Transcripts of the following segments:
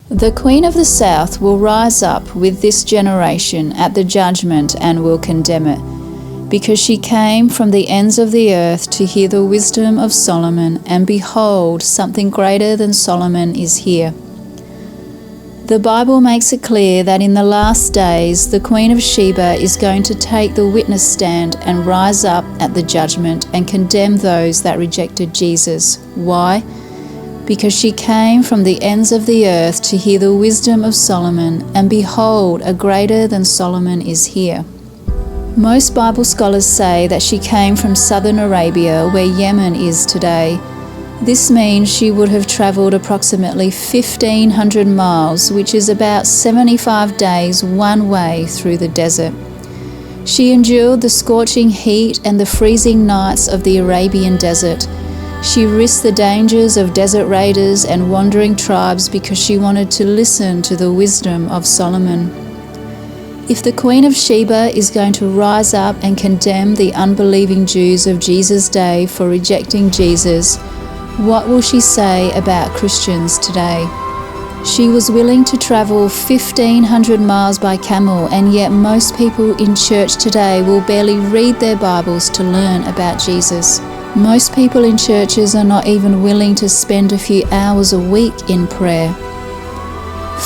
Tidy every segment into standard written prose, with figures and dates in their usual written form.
The Queen of the South will rise up with this generation at the judgment and will condemn it, because she came from the ends of the earth to hear the wisdom of Solomon, and behold, something greater than Solomon is here. The Bible makes it clear that in the last days, the Queen of Sheba is going to take the witness stand and rise up at the judgment and condemn those that rejected Jesus. Why? Because she came from the ends of the earth to hear the wisdom of Solomon, and behold, a greater than Solomon is here. Most Bible scholars say that she came from southern Arabia, where Yemen is today. This means she would have travelled approximately 1,500 miles, which is about 75 days one way through the desert. She endured the scorching heat and the freezing nights of the Arabian desert. She risked the dangers of desert raiders and wandering tribes because she wanted to listen to the wisdom of Solomon. If the Queen of Sheba is going to rise up and condemn the unbelieving Jews of Jesus' day for rejecting Jesus, what will she say about Christians today? She was willing to travel 1,500 miles by camel, and yet most people in church today will barely read their Bibles to learn about Jesus. Most people in churches are not even willing to spend a few hours a week in prayer.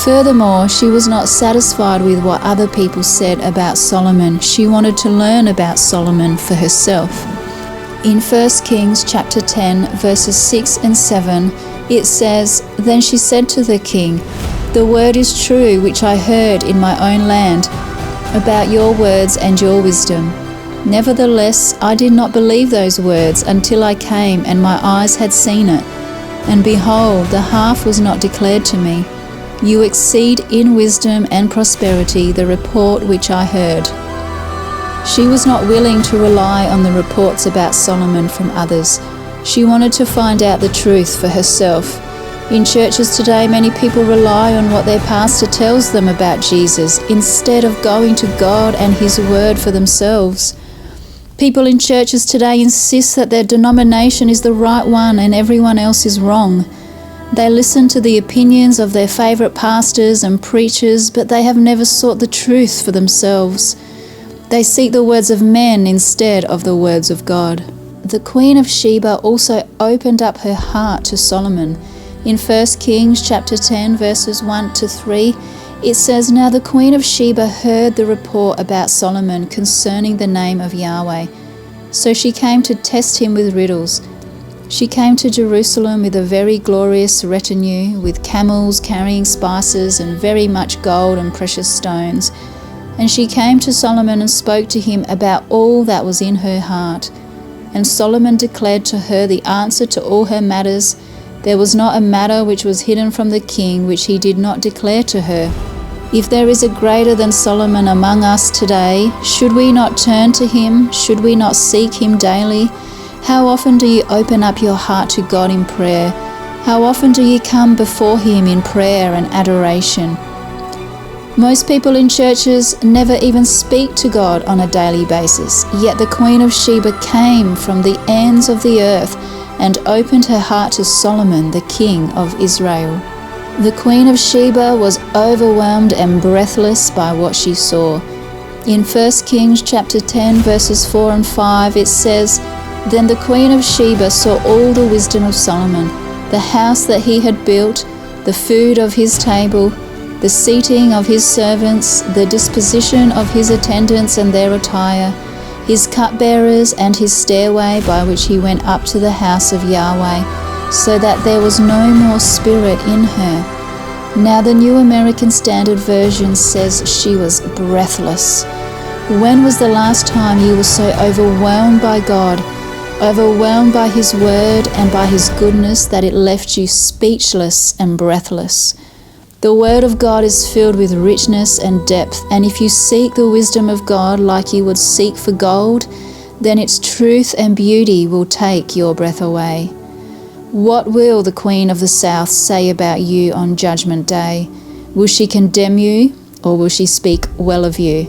Furthermore, she was not satisfied with what other people said about Solomon. She wanted to learn about Solomon for herself. In 1 Kings chapter 10, verses 6 and 7, it says, "Then she said to the king, 'The word is true which I heard in my own land about your words and your wisdom. Nevertheless, I did not believe those words until I came and my eyes had seen it. And behold, the half was not declared to me. You exceed in wisdom and prosperity the report which I heard.'" She was not willing to rely on the reports about Solomon from others. She wanted to find out the truth for herself. In churches today, many people rely on what their pastor tells them about Jesus instead of going to God and His Word for themselves. People in churches today insist that their denomination is the right one and everyone else is wrong. They listen to the opinions of their favourite pastors and preachers, but they have never sought the truth for themselves. They seek the words of men instead of the words of God. The Queen of Sheba also opened up her heart to Solomon. In 1 Kings chapter 10, verses 1 to 3, it says, "Now the Queen of Sheba heard the report about Solomon concerning the name of Yahweh. So she came to test him with riddles. She came to Jerusalem with a very glorious retinue, with camels carrying spices and very much gold and precious stones. And she came to Solomon and spoke to him about all that was in her heart. And Solomon declared to her the answer to all her matters. There was not a matter which was hidden from the king which he did not declare to her. If there is a greater than Solomon among us today, should we not turn to him? Should we not seek him daily? How often do you open up your heart to God in prayer? How often do you come before him in prayer and adoration? Most people in churches never even speak to God on a daily basis, yet the Queen of Sheba came from the ends of the earth and opened her heart to Solomon, the king of Israel. The Queen of Sheba was overwhelmed and breathless by what she saw. In 1 Kings chapter 10, verses 4 and 5, it says, "Then the Queen of Sheba saw all the wisdom of Solomon, the house that he had built, the food of his table, the seating of his servants, the disposition of his attendants and their attire, his cupbearers and his stairway by which he went up to the house of Yahweh, so that there was no more spirit in her." Now the New American Standard Version says she was breathless. When was the last time you were so overwhelmed by God, overwhelmed by his word and by his goodness that it left you speechless and breathless? The word of God is filled with richness and depth, and if you seek the wisdom of God like you would seek for gold, then its truth and beauty will take your breath away. What will the Queen of the South say about you on Judgment Day? Will she condemn you, or will she speak well of you?